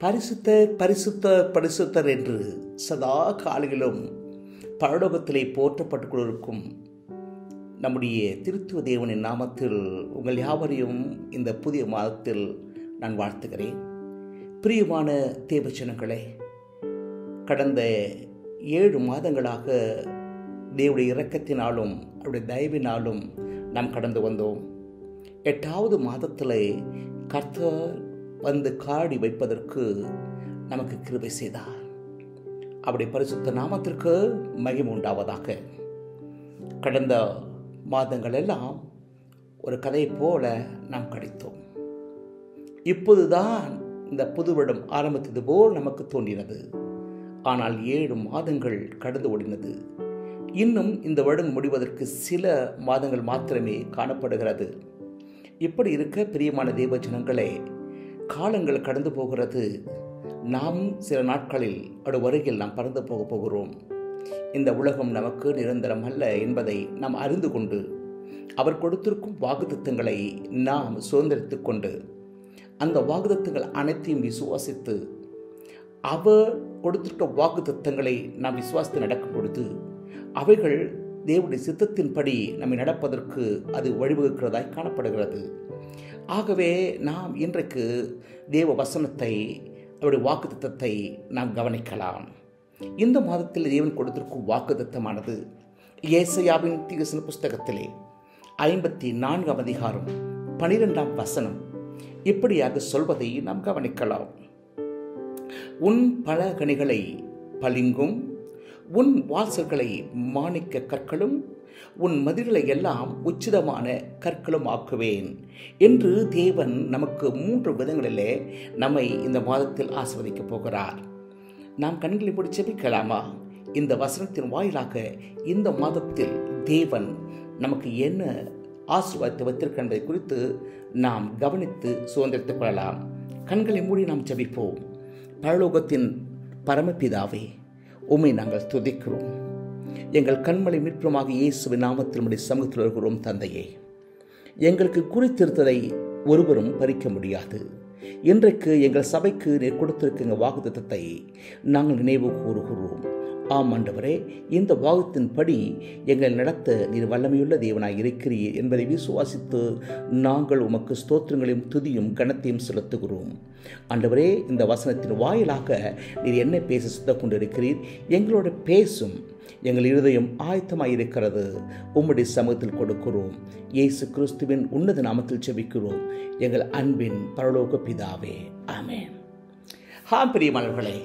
பரிசுத்தர் பரிசுத்தர் பரிசுத்தர் என்று சதா காலையிலும் பரலோகத்திலே போற்றப்பட்டுக் கொண்டிருக்கும் நம்முடைய திருத்துவ தேவனின் நாமத்தில் உங்கள் யாவரையும் இந்த புதிய மாதத்தில் நான் வாழ்த்துகிறேன். பிரியமான தேவஜனங்களே, கடந்த 7 மாதங்களாக தேவனுடைய இரக்கத்தினாலும் அவருடைய தயவினாலும் நாம் கடந்து வந்தோம். 8வது மாதத்தில் கர்த்தர் வந்து காடி வைப்பதற்கு நமக்கு கிருபை செய்தார். அவருடைய பரிசுத்த நாமத்திற்கு மகிமை உண்டாவதாக. கடந்த மாதங்கள் எல்லாம் ஒரு கதையை போல நாம் கழித்தோம். இப்போதுதான் இந்த புது வருடம் ஆரம்பித்தது போல் நமக்கு தோன்றினது. ஆனால் 7 மாதங்கள் கடந்து ஓடினது. இன்னும் இந்த வருடம் முடிவதற்கு சில மாதங்கள் மாத்திரமே காணப்படுகிறது. இப்படி இருக்க பிரியமான தேவஜனங்களே, காலங்கள் கடந்து போகிறது. நாம் சில நாட்களில் அவருடைய வருகையில் நாம் பறந்து போகிறோம். இந்த உலகம் நமக்கு நிரந்தரம் அல்ல என்பதை நாம் அறிந்து கொண்டு அவர் கொடுத்திருக்கும் வாக்குத்தத்தங்களை நாம் சுதந்திரித்துக் கொண்டு அந்த வாக்குத்தத்தங்கள் அனைத்தையும் விசுவாசித்து அவர் கொடுத்திருக்க வாக்குத்தத்தங்களை நாம் விசுவாசித்து நடக்கும் பொழுது அவைகள் தேவனுடைய சித்தத்தின்படி நம்மை நடப்பதற்கு அது வழிவகுக்கிறதாய் காணப்படுகிறது. ஆகவே நாம் இன்றைக்கு தேவ வசனத்தை, அவருடைய வாக்குத்தத்தத்தை நாம் கவனிக்கலாம். இந்த மாதத்தில் தேவன் கொடுத்திருக்கும் வாக்குத்தத்தமானது ஏசாயாவின் தீர்க்கதரிசன புஸ்தகத்திலே 54ஆம் அதிகாரம் 12ஆம் வசனம் இப்படியாக சொல்வதை நாம் கவனிக்கலாம். உன் பலகணிகளை பளிங்கும், உன் வாசல்களை மாணிக்க கற்களும், உன் மதில்களை எல்லாம் உச்சிதமான கற்களும் ஆக்குவேன் என்று தேவன் நமக்கு 3 விதங்களிலே நம்மை இந்த மாதத்தில் ஆசீர்வதிக்கப் போகிறார். நாம் கண்களை மூடி ஜெபிக்கலாமா? இந்த வசனத்தின் வாயிலாக இந்த மாதத்தில் தேவன் நமக்கு என்ன ஆசீர்வாதத்தை வைத்திருக்கின்றதை குறித்து நாம் கவனித்து சுதந்திரித்துக் கொள்ளலாம். கண்களை மூடி நாம் ஜெபிப்போம். பரலோகத்தின் பரமபிதாவே, உம்மை நாங்கள் துதிக்கிறோம். எங்கள் கண்மலை மீட்புமாக இயேசுவின் நாமத்தில் நம்முடைய சமூகத்தில் வருகிறோம். தந்தையே, எங்களுக்கு குறித்திருத்ததை ஒருவரும் பறிக்க முடியாது. இன்றைக்கு எங்கள் சபைக்கு நீர் கொடுத்திருக்கிற வாக்குத்தத்தத்தை நாங்கள் நினைவு கூறுகிறோம். ஆம் ஆண்டவரே, இந்த வாக்குத்தின்படி எங்களை நடத்த நீர் வல்லமையுள்ள தேவனாய் இருக்கிறீர் என்பதை விசுவாசித்து நாங்கள் உமக்கு ஸ்தோத்திரங்களையும் துதியும் கனத்தையும் செலுத்துகிறோம். ஆண்டவரே, இந்த வசனத்தின் வாயிலாக நீர் என்ன பேச சித்தம் கொண்டிருக்கிறீர். எங்களோட பேசும். எங்கள் இருதயம் ஆயத்தமாய் இருக்கிறது. உம்முடைய சமூகத்தில் கொடுக்கிறோம். இயேசு கிறிஸ்துவின் உன்னத நாமத்தில் ஜெபிக்கிறோம் எங்கள் அன்பின் பரலோக பிதாவே, ஆமென். பிரியமானவர்களே,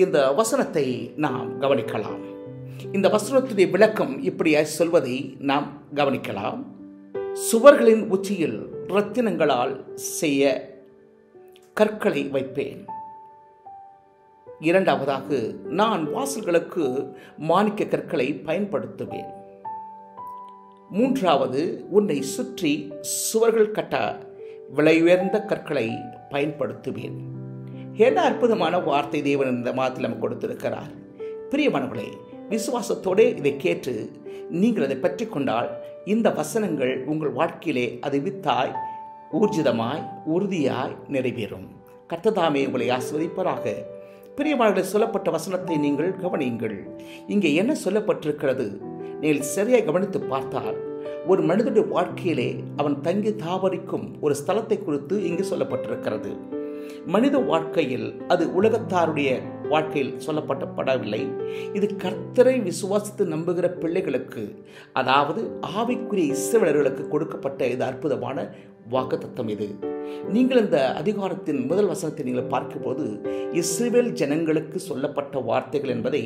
இந்த வசனத்தை நாம் கவனிக்கலாம். இந்த வசனத்துடைய விளக்கம் இப்படியாய் சொல்வதை நாம் கவனிக்கலாம். சுவர்களின் உச்சியில் இரத்தினங்களால் செய்ய கற்களை வைப்பேன். 2வதாக, நான் வாசல்களுக்கு மாணிக்க கற்களை பயன்படுத்துவேன். 3வது, உன்னை சுற்றி சுவர்கள் கட்ட விலை உயர்ந்த கற்களை பயன்படுத்துவேன். என்ன அற்புதமான வார்த்தை தேவன் இந்த மாதத்தில் நமக்கு கொடுத்திருக்கிறார். பிரியமானவர்களே, விசுவாசத்தோடு இதை கேட்டு நீங்கள் அதை பற்றி கொண்டால் இந்த வசனங்கள் உங்கள் வாழ்க்கையிலே அது வித்தாய் ஊர்ஜிதமாய் உறுதியாய் நிறைவேறும். கர்த்ததாமே உங்களை ஆசீர்வதிப்பாராக. பிரியமானவர்களே, சொல்லப்பட்ட வசனத்தை நீங்கள் கவனியுங்கள். இங்கே என்ன சொல்லப்பட்டிருக்கிறது? நீங்கள் சரியாக கவனித்து பார்த்தால் ஒரு மனிதனுடைய வாழ்க்கையிலே அவன் தங்கி தாவரிக்கும் ஒரு ஸ்தலத்தை குறித்து இங்கு சொல்லப்பட்டிருக்கிறது. மனித வாழ்க்கையில் அது உலகத்தாருடைய வாழ்க்கையில் சொல்லப்படவில்லை. இது கர்த்தரை விசுவாசித்து நம்புகிற பிள்ளைகளுக்கு, அதாவது ஆவிக்குரிய இஸ்ரவேலர்களுக்கு கொடுக்கப்பட்ட இது அற்புதமான வாக்குத்தத்தம். இது நீங்கள் இந்த அதிகாரத்தின் முதல் வசனத்தை நீங்கள் பார்க்கும்போது இஸ்ரவேல் ஜனங்களுக்கு சொல்லப்பட்ட வார்த்தைகள் என்பதை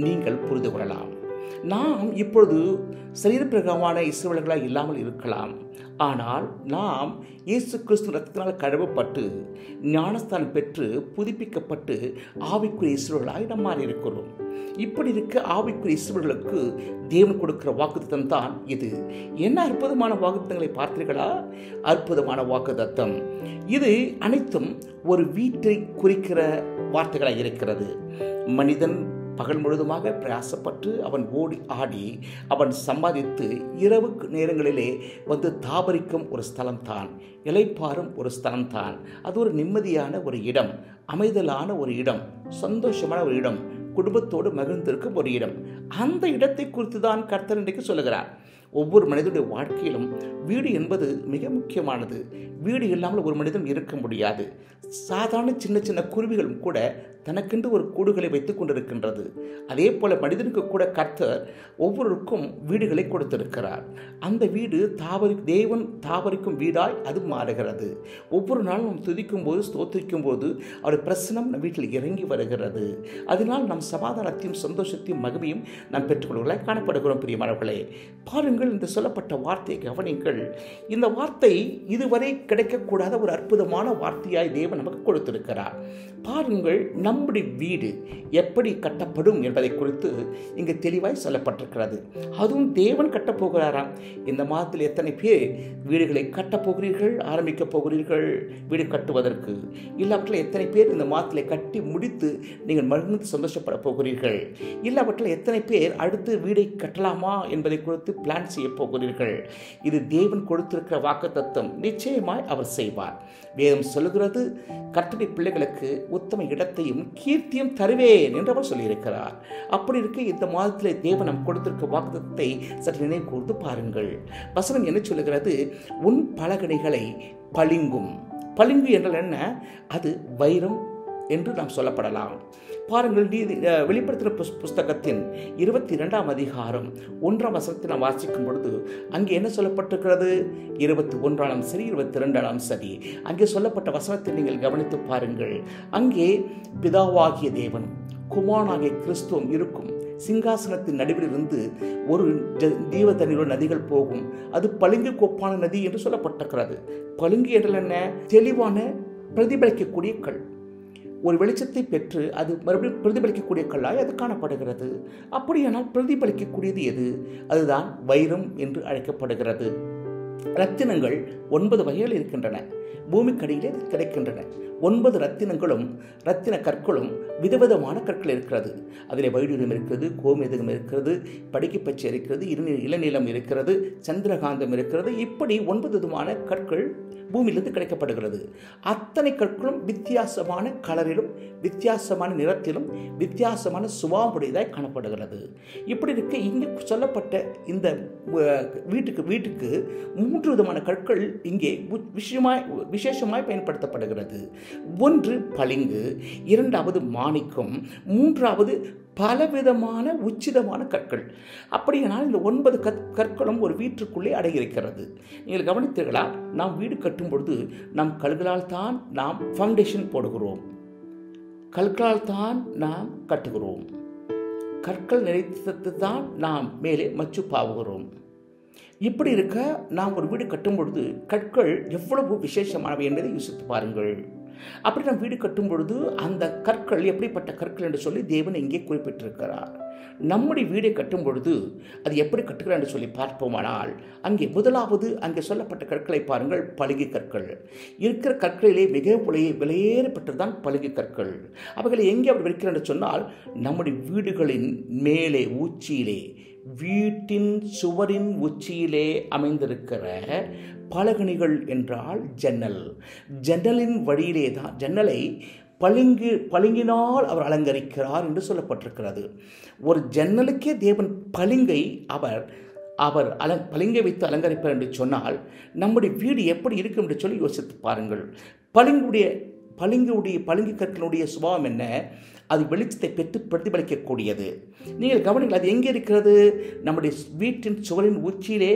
நீங்கள் புரிந்து கொள்ளலாம். நாம் இப்பொழுது சரீரப்பிரகாரமான இஸ்ரவேலர்களாக இல்லாமல் இருக்கலாம். ஆனால் நாம் இயேசு கிறிஸ்து இரத்தத்தினால் கழுவப்பட்டு ஞானஸ்தானம் பெற்று புதுப்பிக்கப்பட்டு ஆவிக்குரிய இஸ்ரவேலர்களாய் நாம் மாறி இருக்கிறோம். இப்படி இருக்க ஆவிக்குரிய இஸ்ரவேலர்களுக்கு தேவன் கொடுக்கிற வாக்குத்தத்தம் தான் இது. என்ன அற்புதமான வாக்குத்தத்தங்களை பார்த்தீர்களா? அற்புதமான வாக்குத்தத்தம் இது. அனைத்தும் ஒரு வீட்டை குறிக்கிற வார்த்தைகளாக இருக்கிறது. மனிதன் பகல் முழுதுமாக பிரயாசப்பட்டு அவன் ஓடி ஆடி அவன் சம்பாதித்து இரவு நேரங்களிலே வந்து தாபரிக்கும் ஒரு ஸ்தலம்தான், இளைப்பாறும் ஒரு ஸ்தலம்தான். அது ஒரு நிம்மதியான ஒரு இடம், அமைதலான ஒரு இடம், சந்தோஷமான ஒரு இடம், குடும்பத்தோடு மகிழ்ந்திருக்கும் ஒரு இடம். அந்த இடத்தை குறித்து தான் கர்த்தர் இன்றைக்கு சொல்லுகிறார். ஒவ்வொரு மனிதனுடைய வாழ்க்கையிலும் வீடு என்பது மிக முக்கியமானது. வீடு இல்லாமல் ஒரு மனிதன் இருக்க முடியாது. சாதாரண சின்ன சின்ன குருவிகளும் கூட தனக்கென்று ஒரு கூடுகளை வைத்துக் கொண்டிருக்கின்றது. அதே போல மனிதனுக்கு கூட கர்த்தர் ஒவ்வொருக்கும் வீடுகளை கொடுத்திருக்கிறார். அந்த வீடு தேவன் தாவரிக்கும் வீடாய் அது மாறுகிறது. ஒவ்வொரு நாளும் நாம் துதிக்கும் போது, ஸ்தோத்திரிக்கும் போது அவருடைய பிரசனம் நம் வீட்டில் இறங்கி வருகிறது. அதனால் நம் சமாதானத்தையும் சந்தோஷத்தையும் மகிமையும் நாம் பெற்றுக்கொள்வர்களாய் காணப்படுகிறோம். பிரியமானவர்களே, பாருங்கள், இந்த சொல்லப்பட்ட வார்த்தையை கவனிங்கள். இந்த வார்த்தை இதுவரை கிடைக்கக்கூடாத ஒரு அற்புதமான வார்த்தையாய் தேவன் நமக்கு கொடுத்திருக்கிறார். பாருங்கள், நம்முடைய வீடு எப்படி கட்டப்படும் என்பதை குறித்து இங்கு தெளிவாய் சொல்லப்பட்டிருக்கிறது. அதுவும் தேவன் கட்டப்போகிறாராம். இந்த மாதத்தில் எத்தனை பேர் வீடுகளை கட்டப்போகிறீர்கள், ஆரம்பிக்க போகிறீர்கள் வீடு கட்டுவதற்கு? இல்லாவற்றில் எத்தனை பேர் இந்த மாதத்தில் கட்டி முடித்து நீங்கள் மகிழ்ந்து சந்தோஷப்பட போகிறீர்கள்? இல்லாவற்றில் எத்தனை பேர் அடுத்து வீடை கட்டலாமா என்பதை குறித்து பிளான் செய்ய போகிறீர்கள்? இது தேவன் கொடுத்திருக்கிற வாக்குத்தத்தம். நிச்சயமாய் அவர் செய்வார். வேதம் சொல்லுகிறது, கர்த்தருடைய பிள்ளைகளுக்கு உத்தம இடத்தையும் கீர்த்தியும் தருவேன் என்று அவர் சொல்லியிருக்கிறார். அப்படி இருக்க இந்த மாதத்தில் தேவன் நம் கொடுத்திருக்க வாக்குத்தத்தத்தை சற்று நினைவு கூர்ந்து பாருங்கள். வசனம் என்ன சொல்லுகிறது? உன் பலகணிகளை பளிங்கும். பளிங்கு என்றால் என்ன? அது வைரம் என்று நாம் சொல்லப்படலாம். பாருங்கள், வெளிப்படுத்தின புஸ்தகத்தின் 22ஆம் அதிகாரம் 1ஆம் வசனத்தை நாம் வாசிக்கும் பொழுது அங்கே என்ன சொல்லப்பட்டிருக்கிறது? 21ஆம் சரி 22ஆம் சரி அங்கே சொல்லப்பட்ட வசனத்தை நீங்கள் கவனித்து பாருங்கள். அங்கே பிதாவாகிய தேவன், குமாரனாகிய கிறிஸ்துவும் இருக்கும் சிங்காசனத்தின் நடுவில் இருந்து ஒரு ஜீவ தண்ணீர் நதிகள் போகும். அது பளிங்கு கோப்பான நதி என்று சொல்லப்பட்டிருக்கிறது. பளிங்கு என்றால் என்ன? தெளிவான பிரதிபலிக்கக்கூடிய கல். ஒரு வெளிச்சத்தை பெற்று அது மறுபடியும் பிரதிபலிக்கக்கூடிய கல்லாய் அது காணப்படுகிறது. அப்படியானால் பிரதிபலிக்கக்கூடியது எது? அதுதான் வைரம் என்று அழைக்கப்படுகிறது. ரத்தினங்கள் 9 வகைகள் இருக்கின்றன. பூமிக்கடியிலே கிடைக்கின்றன. 9 ரத்தினங்களும் ரத்தின கற்களும் விதவிதமான கற்கள் இருக்கிறது. அதில் வைடூரியம் இருக்கிறது, கோமேதகம் இருக்கிறது, படிக்கப்பச்சை இருக்கிறது, இளநீளம் இருக்கிறது, சந்திரகாந்தம் இருக்கிறது. இப்படி 9 விதமான கற்கள் பூமியிலிருந்து கிடைக்கப்படுகிறது. அத்தனை கற்களும் வித்தியாசமான கலரிலும் வித்தியாசமான நிறத்திலும் வித்தியாசமான சுபாவமுடையதாய் காணப்படுகிறது. இப்படி இருக்க இங்கு சொல்லப்பட்ட இந்த வீட்டுக்கு 3 விதமான கற்கள் இங்கே விசேஷமாய் பயன்படுத்தப்படுகிறது. ஒன்று பளிங்கு, 2வது மாணிக்கம், 3வது பலவிதமான உச்சிதமான கற்கள். அப்படியானால் இந்த 9 கற்களும் ஒரு வீட்டுக்குள்ளே அடங்கியிருக்கிறது. நீங்கள் கவனித்தீர்களா? நாம் வீடு கட்டும் பொழுது நம் கல்களால் தான் நாம் ஃபவுண்டேஷன் போடுகிறோம், கற்களால் தான் நாம் கட்டுகிறோம், கற்கள் நிறைத்து தான் நாம் மேலே மச்சு பாவுகிறோம். இப்படி இருக்க நாம் ஒரு வீடு கட்டும் பொழுது கற்கள் எவ்வளவு விசேஷமானவை என்பதை யோசித்து பாருங்கள். அப்படி நாம் வீடு கட்டும் பொழுது அந்த கற்கள் எப்படிப்பட்ட கற்கள் என்று சொல்லி தேவன் இங்கே குறிப்பிட்டிருக்கிறார். நம்முடைய வீடை கட்டும் பொழுது அது எப்படி கட்டுகிறார் என்று சொல்லி பார்ப்போமானால் அங்கே முதலாவது அங்கே சொல்லப்பட்ட கற்களை பாருங்கள். பளிங்கு கற்கள். இருக்கிற கற்களிலே மிக விலையேறப்பட்டதுதான் பளிங்கு கற்கள். அவைகளை எங்கே அப்படி வைக்கிறார் என்று சொன்னால் நம்முடைய வீடுகளின் மேலே உச்சியிலே, வீட்டின் சுவரின் உச்சியிலே அமைந்திருக்கிற பலகணிகள் என்றால் ஜன்னல். ஜன்னலின் வழியிலே தான் ஜன்னலை பளிங்கினால் அவர் அலங்கரிக்கிறார் என்று சொல்லப்பட்டிருக்கிறது. ஒரு ஜன்னலுக்கே தேவன் பளிங்கை பளிங்கை வைத்து அலங்கரிப்பார் என்று சொன்னால் நம்முடைய வீடு எப்படி இருக்கும் என்று சொல்லி யோசித்து பாருங்கள். பளிங்கு கற்களுடைய சுபாவம் என்ன? அது வெளிச்சத்தை பெற்று பிரதிபலிக்கக்கூடியது. நீங்கள் கவனிங்கள், அது எங்கே இருக்கிறது? நம்முடைய வீட்டின் சுவரின் உச்சியிலே,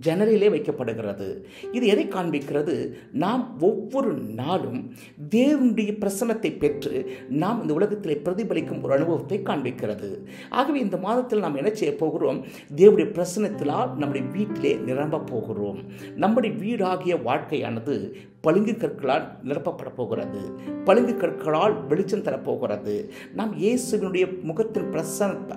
ஜன்னலிலே வைக்கப்படுகிறது. இது எதை காண்பிக்கிறது? நாம் ஒவ்வொரு நாளும் தேவனுடைய பிரசன்னத்தை பெற்று நாம் இந்த உலகத்திலே பிரதிபலிக்கும் ஒரு அனுபவத்தை காண்பிக்கிறது. ஆகவே இந்த மாதத்தில் நாம் என்ன செய்ய போகிறோம்? தேவனுடைய பிரசன்னத்தினால் நம்முடைய வீட்டிலே நிரம்ப போகிறோம். நம்முடைய வீடாகிய வாழ்க்கையானது பளிங்கு கற்களால் நிரப்பப்பட போகிறது. பளிங்கு கற்களால் வெளிச்சம் தரப்போகிறது. நாம் இயேசுவினுடைய முகத்தின்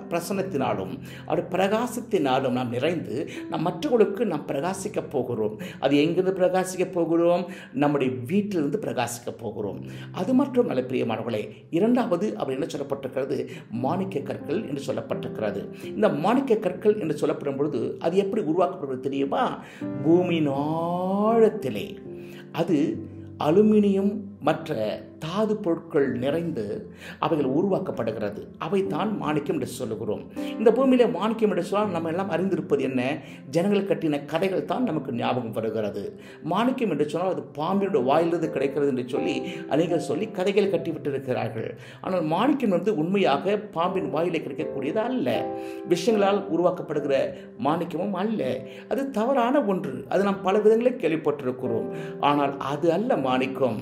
பிரசன்னத்தினாலும் அவருடைய பிரகாசத்தினாலும் நாம் நிறைந்து நாம் மற்றவர்களுக்கு நாம் பிரகாசிக்க போகிறோம். அது எங்கிருந்து பிரகாசிக்க போகிறோம்? நம்முடைய வீட்டிலிருந்து பிரகாசிக்க போகிறோம். அது மட்டும் நல்ல பிரியமானவர்களே, இரண்டாவது அவர் என்ன சொல்லப்பட்டிருக்கிறது? மாணிக்க கற்கள் என்று சொல்லப்பட்டிருக்கிறது. இந்த மாணிக்க கற்கள் என்று சொல்லப்படும் பொழுது அது எப்படி உருவாக்கப்படுவது தெரியுமா? பூமியின் ஆழத்திலே அது அலுமினியம் மற்ற தாது பொருட்கள் நிறைந்து அவைகள் உருவாக்கப்படுகிறது. அவைதான் மாணிக்கம் என்று சொல்லுகிறோம். இந்த பூமியில மாணிக்கம் என்று சொன்னால் நம்ம எல்லாம் அறிந்திருப்பது என்ன? ஜனங்கள் கட்டின கதைகள் தான் நமக்கு ஞாபகம் வருகிறது. மாணிக்கம் என்று சொன்னால் அது பாம்பினுடைய வாயிலிருந்து கிடைக்கிறது என்று சொல்லி அநேகர் சொல்லி கதைகள் கட்டிவிட்டிருக்கிறார்கள். ஆனால் மாணிக்கம் வந்து உண்மையாக பாம்பின் வாயிலே கிடைக்கக்கூடியது அல்ல. விஷயங்களால் உருவாக்கப்படுகிற மாணிக்கமும் அல்ல. அது தவறான ஒன்று. அது நாம் பல விதங்களில் கேள்விப்பட்டிருக்கிறோம். ஆனால் அது அல்ல மாணிக்கம்.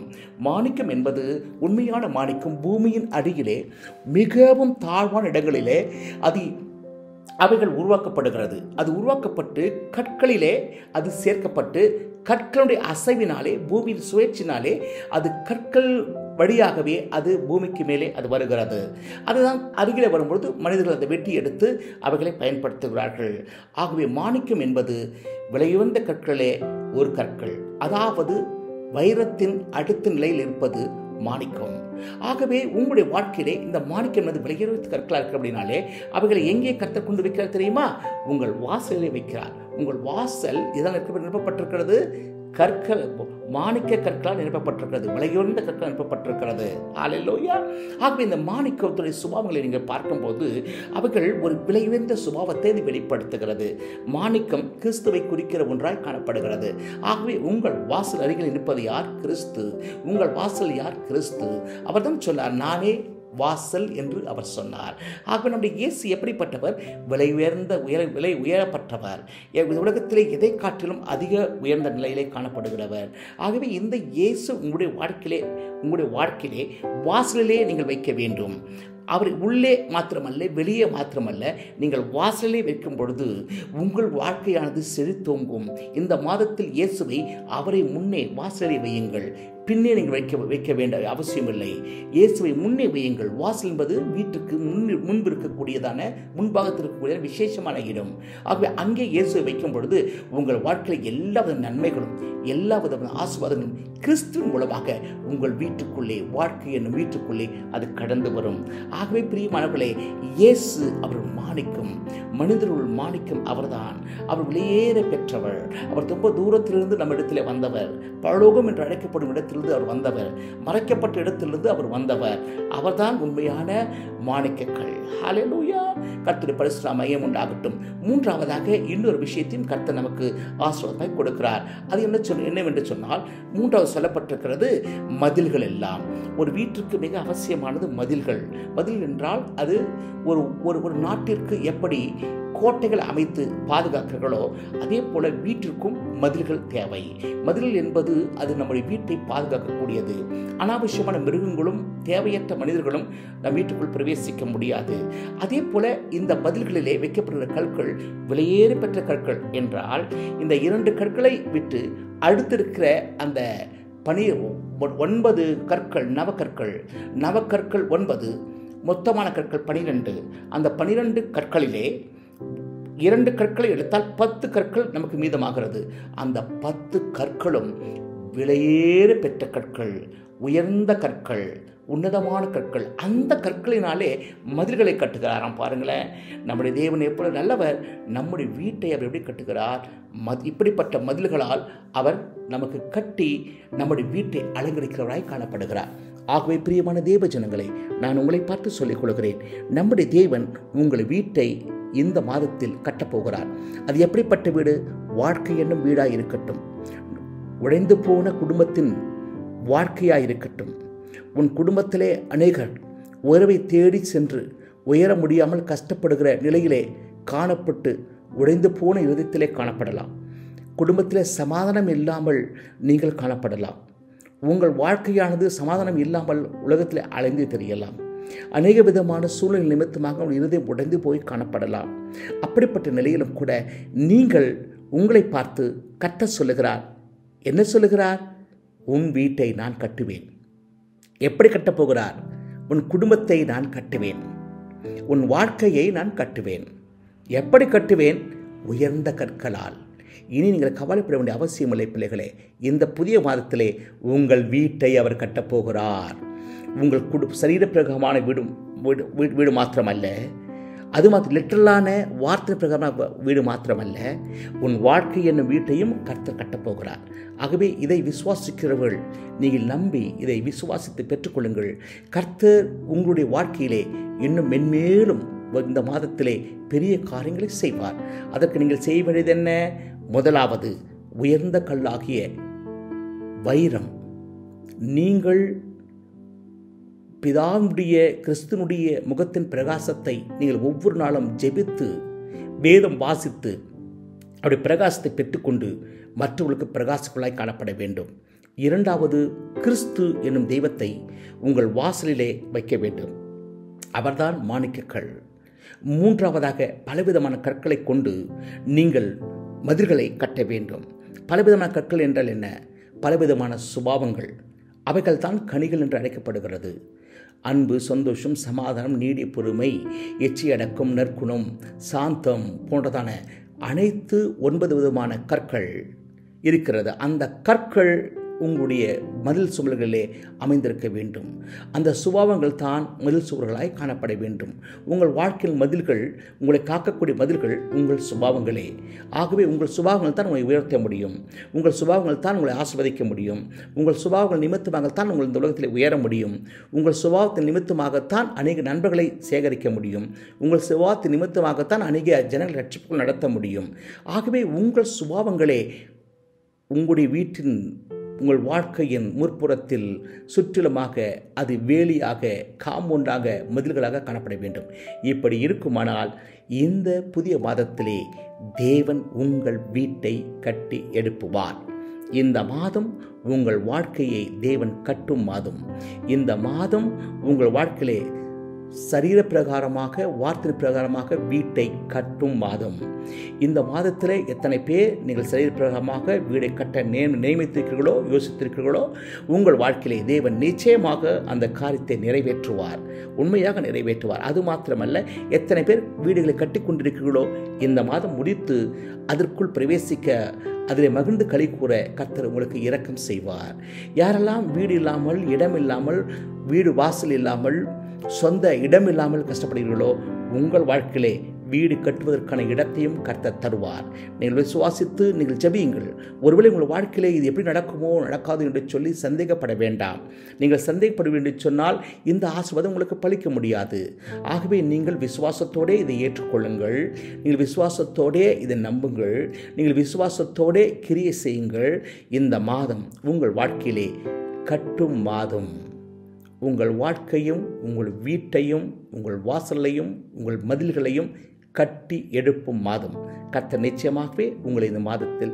மாணிக்கம் என்பது உண்மையான மாணிக்கம் பூமியின் அடியிலே மிகவும் தாழ்வான இடங்களிலே அவைகள் உருவாக்கப்படுகிறது. அது உருவாக்கப்பட்டு கற்களிலே அது சேர்க்கப்பட்டு கற்களுடைய அசைவினாலே பூமியின் சுழற்சினாலே அது கற்கள் வழியாகவே அது பூமிக்கு மேலே அது வருகிறது. அதுதான் அருகிலே வரும்பொழுது மனிதர்கள் அதை வெட்டி எடுத்து அவைகளை பயன்படுத்துகிறார்கள். ஆகவே மாணிக்கம் என்பது விலையுயர்ந்த கற்களே ஒரு கற்கள், அதாவது வைரத்தின் அடுத்த நிலையில் இருப்பது மாணிக்கம். ஆகவே உங்களுடைய வாழ்க்கையிலே இந்த மாணிக்கம் என்பது விலையுயர்ந்த கற்களாக இருக்கிற அப்படின்னாலே அவைகளை எங்கே கர்த்தர் கொண்டு வைக்கிறார் தெரியுமா? உங்கள் வாசலிலே வைக்கிறார். உங்கள் வாசல் இதனால் நிரப்பப்பட்டிருக்கிறது. கற்கள் மாணிக்க கற்களால் நிரப்பப்பட்டிருக்கிறது. விலையுயர்ந்த கற்கள் நிரப்பப்பட்டிருக்கிறது. ஹல்லேலூயா. ஆகவே இந்த மாணிக்கத்துடைய சுபாவங்களை நீங்கள் பார்க்கும்போது அவைகள் ஒரு விலையுயர்ந்த சுபாவத்தை இது வெளிப்படுத்துகிறது. மாணிக்கம் கிறிஸ்துவை குறிக்கிற ஒன்றாய் காணப்படுகிறது. ஆகவே உங்கள் வாசல் அருகில் இருப்பது யார்? கிறிஸ்து. உங்கள் வாசல் யார்? கிறிஸ்து. அவர் தான் சொன்னார், நானே வாசல் என்று அவர் சொன்னார். ஆகவே நம்முடைய இயேசு எப்படிப்பட்டவர்? விலை உயரப்பட்டவர். உலகத்திலே எதை காட்டிலும் அதிக உயர்ந்த நிலையிலே காணப்படுகிறவர். ஆகவே இந்த இயேசு உங்களுடைய வாழ்க்கையிலே வாசலிலே நீங்கள் வைக்க வேண்டும். அவர் உள்ளே மாத்திரமல்ல, வெளியே மாத்திரமல்ல, நீங்கள் வாசலிலே வைக்கும் பொழுது உங்கள் வாழ்க்கையானது செழித்தோங்கும். இந்த மாதத்தில் இயேசுவை அவரை முன்னே வாசலிலே வையுங்கள். பின்னே நீங்கள் வைக்க வேண்டிய அவசியம் இல்லை. இயேசுவை முன்னே வையுங்கள். வாசல் என்பது வீட்டுக்கு முன்பு இருக்கக்கூடியதான முன்பாகத்தில் இருக்கக்கூடிய விசேஷமான இடம். ஆகவே அங்கே இயேசுவை வைக்கும் பொழுது உங்கள் வாழ்க்கையில் எல்லா வித நன்மைகளும் எல்லா விதமான ஆசீர்வாதங்களும் கிறிஸ்துவின் மூலமாக உங்கள் வீட்டுக்குள்ளே, வாழ்க்கை என்னும் வீட்டுக்குள்ளே அது கடந்து வரும். ஆகவே பிரியமானவர்களே, இயேசு அவர் மாணிக்கம், மனிதர்கள் மாணிக்கம் அவர்தான். அவர் வெளியேற பெற்றவர். அவர் ரொம்ப தூரத்திலிருந்து நம்ம இடத்திலே வந்தவர். பரலோகம் என்று அழைக்கப்படும் இடத்திலிருந்து அவர் வந்தவர். மறைக்கப்பட்ட இடத்திலிருந்து அவர் வந்தவர். அவர்தான் உண்மையான மாணிக்கங்கள். ஹல்லேலூயா. கர்த்தருடைய பரிசுத்த மையம் உண்டாகட்டும். மூன்றாவதாக இன்னொரு விஷயத்தையும் கர்த்தர் நமக்கு ஆசீர்வாதமாய் கொடுக்கிறார். அது என்னவென்று சொன்னால், மூன்றாவது சொல்லப்பட்டிருக்கிறது மதில்கள் எல்லாம். ஒரு வீட்டிற்கு மிக அவசியமானது மதில்கள். மதில் என்றால் அது ஒரு நாட்டிற்கு எப்படி கோட்டைகள் அமைத்து பாதுகாக்கிறார்களோ அதே போல வீட்டிற்கும் மதில்கள் தேவை. மதில் என்பது அது நம்முடைய வீட்டை பாதுகாக்கக்கூடியது. அனாவசியமான மிருகங்களும் தேவையற்ற மனிதர்களும் நம் வீட்டுக்குள் பிரவேசிக்க முடியாது. அதே போல இந்த மதில்களிலே வைக்கப்படுகிற கற்கள் விலையேற பெற்ற கற்கள் என்றால், இந்த 2 கற்களை விட்டு அடுத்திருக்கிற அந்த 9 கற்கள் நவக்கற்கள் 9, மொத்தமான கற்கள் 12. அந்த 12 கற்களிலே 2 கற்களை எடுத்தால் 10 கற்கள் நமக்கு மீதமாகிறது. அந்த 10 கற்களும் விலையேற பெற்ற கற்கள், உயர்ந்த கற்கள், உன்னதமான கற்கள். அந்த கற்களினாலே மதில்களை கட்டுகிறாராம். பாருங்களேன், நம்முடைய தேவன் எப்பொழுது நல்லவர். நம்முடைய வீட்டை அவர் எப்படி கட்டுகிறார்? இப்படிப்பட்ட மதில்களால் அவர் நமக்கு கட்டி நம்முடைய வீட்டை அலங்கரிக்கிறவராய் காணப்படுகிறார். ஆகவே பிரியமான தேவ ஜனங்களை, நான் உங்களை பார்த்து சொல்லிக் கொள்கிறேன், நம்முடைய தேவன் உங்கள் வீட்டை இந்த மாதத்தில் கட்டப்போகிறார். அது எப்படிப்பட்ட வீடு? வாழ்க்கை என்னும் வீடாக இருக்கட்டும், உடைந்து போன குடும்பத்தின் வாழ்க்கையாக இருக்கட்டும். உன் குடும்பத்திலே அநேகர் உயர்வை தேடி சென்று உயர முடியாமல் கஷ்டப்படுகிற நிலையிலே காணப்பட்டு உடைந்து போன இருதயத்திலே காணப்படலாம். குடும்பத்திலே சமாதானம் இல்லாமல் நீங்கள் காணப்படலாம். உங்கள் வாழ்க்கையானது சமாதானம் இல்லாமல் உலகத்தில் அலைந்து தெரியலாம். அநேக விதமான சூழ்நிலை நிமித்தமாக உங்கள் இருதயம் உடைந்து போய் காணப்படலாம். அப்படிப்பட்ட நிலையிலும் கூட நீங்கள் உங்களை பார்த்து கர்த்தர் சொல்லுகிறார். என்ன சொல்லுகிறார்? உன் வீட்டை நான் கட்டுவேன். எப்படி கட்டப்போகிறார்? உன் குடும்பத்தை நான் கட்டுவேன். உன் வாழ்க்கையை நான் கட்டுவேன். எப்படி கட்டுவேன்? உயர்ந்த கற்களால். இனி நீங்கள் கவலைப்பட வேண்டிய அவசியமில்லை பிள்ளைகளே. இந்த புதிய மாதத்திலே உங்கள் வீட்டை அவர் கட்டப்போகிறார். உங்கள் சரீரப்பிரகமான வீடு மாத்திரமல்ல, அது மாத்திரம் லிட்டரலான வார்த்தை பிரகாரமான வீடு மாத்திரமல்ல, உன் வாழ்க்கை என்னும் வீட்டையும் கர்த்தர் கட்டப்போகிறார். ஆகவே இதை விசுவாசிக்கிறவர்கள் நீங்கள் நம்பி இதை விசுவாசித்து பெற்றுக்கொள்ளுங்கள். கர்த்தர் உங்களுடைய வாழ்க்கையிலே இன்னும் மென்மேலும் இந்த மாதத்திலே பெரிய காரியங்களை செய்வார். அதற்கு நீங்கள் செய்ய வேண்டியது என்ன? முதலாவது, உயர்ந்த கல்லாகிய வைரம். நீங்கள் பிதாவுடைய கிறிஸ்துனுடைய முகத்தின் பிரகாசத்தை நீங்கள் ஒவ்வொரு நாளும் ஜெபித்து வேதம் வாசித்து அவருடைய பிரகாசத்தை பெற்றுக்கொண்டு மற்றவர்களுக்கு பிரகாசங்களாய் காணப்பட வேண்டும். இரண்டாவது, கிறிஸ்து என்னும் தெய்வத்தை உங்கள் வாசலிலே வைக்க வேண்டும். அவர்தான் மாணிக்கக்கல். மூன்றாவதாக, பலவிதமான கற்களை கொண்டு நீங்கள் மதில்களை கட்ட வேண்டும். பலவிதமான கற்கள் என்றால் என்ன? பலவிதமான சுபாவங்கள். அவைகள் தான் கனிகள் என்று அழைக்கப்படுகிறது. அன்பு, சந்தோஷம், சமாதானம், நீடிய பொறுமை, எச்சியடக்கம், நற்குணம், சாந்தம் போன்றதான அனைத்து 9 விதமான கற்கள் இருக்கிறது. அந்த கற்கள் உங்களுடைய மதில் சுவர்களிலே அமைந்திருக்க வேண்டும். அந்த சுபாவங்கள் தான் மதில் சுவர்களாய் காணப்பட வேண்டும். உங்கள் வாழ்க்கையில் மதில்கள், உங்களை காக்கக்கூடிய மதில்கள் உங்கள் சுபாவங்களே. ஆகவே உங்கள் சுபாவங்கள் தான் உங்களை உயர்த்த முடியும். உங்கள் சுபாவங்கள் தான் உங்களை ஆசீர்வதிக்க முடியும். உங்கள் சுபாவங்கள் நிமித்தமாகத்தான் உங்கள் இந்த உலகத்தில் உயர முடியும். உங்கள் சுபாவத்தின் நிமித்தமாகத்தான் அநேக நண்பர்களை சேகரிக்க முடியும். உங்கள் சுபாவத்தின் நிமித்தமாகத்தான் அநேக ஜனங்கள் ரட்சிப்புகள் நடத்த முடியும். ஆகவே உங்கள் சுபாவங்களே உங்களுடைய வீட்டின், உங்கள் வாழ்க்கையின் முற்புறத்தில் சுற்றிலுமாக அது வேலியாக, காம்பவுண்டாக, மதில்களாக காணப்பட வேண்டும். இப்படி இருக்குமானால் இந்த புதிய மாதத்திலே தேவன் உங்கள் வீட்டை கட்டி எழுப்புவார். இந்த மாதம் உங்கள் வாழ்க்கையை தேவன் கட்டும் மாதம். இந்த மாதம் உங்கள் வாழ்க்கையிலே சரீர பிரகாரமாக, வார்த்தை பிரகாரமாக வீட்டை கட்டும் மாதம். இந்த மாதத்தில் எத்தனை பேர் நீங்கள் சரீர பிரகாரமாக வீடை கட்ட நியமித்திருக்கிறீர்களோ, யோசித்திருக்கிறீர்களோ, உங்கள் வாழ்க்கையிலே தேவன் நிச்சயமாக அந்த காரியத்தை நிறைவேற்றுவார், உண்மையாக நிறைவேற்றுவார். அது மாத்திரமல்ல, எத்தனை பேர் வீடுகளை கட்டி கொண்டிருக்கிறீர்களோ, இந்த மாதம் முடித்து அதற்குள் பிரவேசிக்க, அதில் மகிழ்ந்து களி கூற கர்த்தர் உங்களுக்கு இரக்கம் செய்வார். யாரெல்லாம் வீடு இல்லாமல், இடம் இல்லாமல், வீடு வாசல் இல்லாமல், சொந்த இடம் இல்லாமல் கஷ்டப்படுகிறீர்களோ, உங்கள் வாழ்க்கையிலே வீடு கட்டுவதற்கான இடத்தையும் கர்த்தர் தருவார். நீங்கள் விசுவாசித்து நீங்கள் ஜெபியுங்கள். ஒருவேளை உங்கள் வாழ்க்கையிலே இது எப்படி நடக்குமோ நடக்காது என்று சொல்லி சந்தேகப்பட வேண்டாம். நீங்கள் சந்தேகப்பட வேண்டும் சொன்னால் இந்த ஆசீர்வாதம் உங்களுக்கு பலிக்க முடியாது. ஆகவே நீங்கள் விசுவாசத்தோடே இதை ஏற்றுக்கொள்ளுங்கள். நீங்கள் விசுவாசத்தோடே இதை நம்புங்கள். நீங்கள் விசுவாசத்தோடே கிரியை செய்யுங்கள். இந்த மாதம் உங்கள் வாழ்க்கையிலே கட்டும் மாதம். உங்கள் வாழ்க்கையும், உங்கள் வீட்டையும், உங்கள் வாசலையும், உங்கள் மதில்களையும் கட்டி எழுப்பும் மாதம். கர்த்தர் நிச்சயமாகவே உங்களை இந்த மாதத்தில்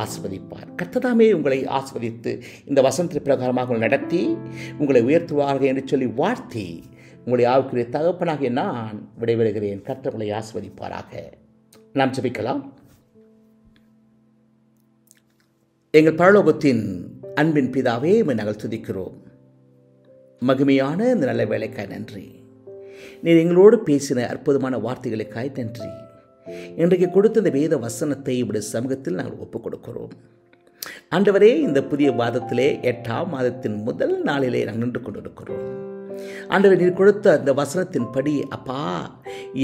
ஆசீர்வதிப்பார். கர்த்ததாமே உங்களை ஆசீர்வதித்து இந்த வசந்த பிரகாரமாக நடத்தி உங்களை உயர்த்துவார்கள் என்று சொல்லி வாழ்த்தி உங்களுடைய ஆவுக்குரிய தகப்பனாகிய நான் விடைபெறுகிறேன். கர்த்தர் உங்களை ஆசீர்வதிப்பாராக. நாம் ஜெபிக்கலாம். எங்கள் பரலோகத்தின் அன்பின் பிதாவே, நாங்கள் துதிக்கிறோம். மகிமையான இந்த நல்ல வேலைக்காய் நன்றி. நீர் எங்களோடு பேசின அற்புதமான வார்த்தைகளுக்காய் நன்றி. இன்றைக்கு கொடுத்த இந்த வேத வசனத்தை இவருடைய சமூகத்தில் நாங்கள் ஒப்புக் கொடுக்கிறோம். ஆண்டவரே, இந்த புதிய மாதத்திலே 8ஆம் மாதத்தின் முதல் நாளிலே நாங்கள் நின்று கொண்டிருக்கிறோம். ஆண்டவரே, நீர் கொடுத்த அந்த வசனத்தின் படி அப்பா,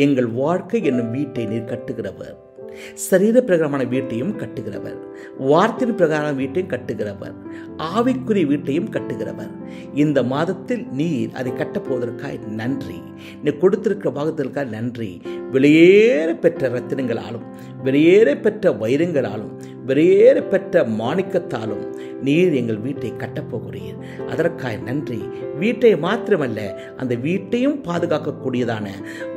எங்கள் வாழ்க்கை என்னும் வீட்டை நீர் கட்டுகிறவர். சரீர பிரகாரமான வீட்டையும் கட்டுகிறவர், வார்த்தையின் பிரகாரமான வீட்டையும் கட்டுகிறவர், ஆவிக்குரிய வீட்டையும் கட்டுகிறவர். இந்த மாதத்தில் நீர் அதை கட்டப்போவதற்காக நன்றி. நீ கொடுத்திருக்கிற பாகத்திற்காக நன்றி. வெளியேற பெற்ற ரத்தினங்களாலும், வெளியேற பெற்ற வைரங்களாலும், வெளியேற பெற்ற மாணிக்கத்தாலும் நீர் எங்கள் வீட்டை கட்டப்போகிறீர். அதற்காக நன்றி. வீட்டை மாத்திரமல்ல, அந்த வீட்டையும் பாதுகாக்கக்கூடியதான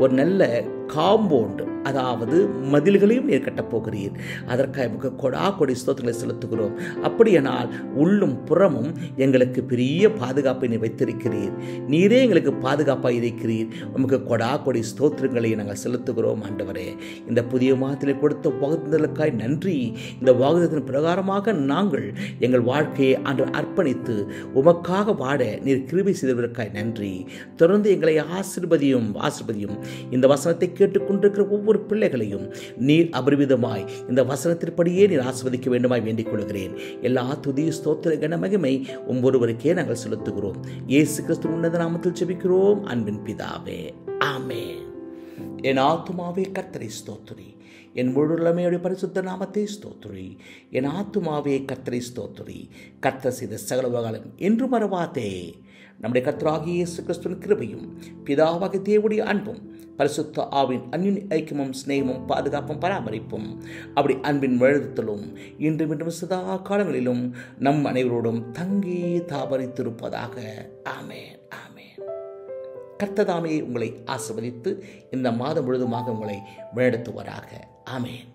ஒரு நல்ல காம்பவுண்ட், அதாவது மதில்களையும் நீர் கட்டப் போகிறீர். அதற்காக நமக்கு கொடி ஸ்தோத்திரங்களை செலுத்துகிறோம். அப்படியானால் உள்ளும் புறமும் எங்களுக்கு பெரிய பாதுகாப்பை நீர் வைத்திருக்கிறீர். நீரே எங்களுக்கு பாதுகாப்பாக இருக்கிறீர். உமக்கு கொடி ஸ்தோத்திரங்களை நாங்கள் செலுத்துகிறோம். ஆண்டவரே, இந்த புதிய மாதத்தில் கொடுத்த வாக்குத்தத்தங்களுக்காய் நன்றி. இந்த வாக்குத்தத்தின் பிரகாரமாக நாங்கள் எங்கள் வாழ்க்கையை அன்று அர்ப்பணித்து உமக்காக வாட நீர் கிருபை செய்ததற்காய் நன்றி. தொடர்ந்து எங்களை ஆசீர்வதியும். இந்த வசனத்தை கேட்டுக்கொண்டிருக்கிற ஒவ்வொரு பிள்ளைகளையும் நீர் அபரிவிதமாய் இந்த வசனத்தின்படியே நீர் ஆசீர்வதிக்க வேண்டுமாய் வேண்டிக் கொள்கிறேன். எல்லா துதி ஸ்தோத்திர கன மகிமை ஒவ்வொருவருக்கே நாங்கள் செலுத்துகிறோம். இயேசு கிறிஸ்து உன்னத நாமத்தில் ஜெபிக்கிறோம் அன்பின் பிதாவே, ஆமென். என் ஆத்துமாவே கர்த்தரை ஸ்தோத்திரி, என் முழுமையுடைய பரிசுத்த நாமத்தை ஸ்தோத்திரி. என் ஆத்துமாவே கர்த்தரை ஸ்தோத்திரி, கர்த்தர் செய்த சகல உபகாரம் என்று மறவாதே. நம்முடைய கர்த்தராகிய இயேசு கிறிஸ்துவின் கிருபையும் பிதாவாகிய தேவனுடைய அன்பும் பரிசுத்த ஆவின் அன்பின் ஐக்கியமும் சிநேகமும் பாதுகாப்பும் பராமரிப்பும் அப்படி அன்பின் வழித்தலும் இன்று மீண்டும் சதா காலங்களிலும் நம் அனைவரோடும் தங்கி தாபரித்திருப்பதாக. ஆமென், ஆமென். கர்த்தர் தாமே உங்களை ஆசீர்வதித்து இந்த மாதம் முழுவதுமாக உங்களை வழிநடத்துவாராக. ஆமென்.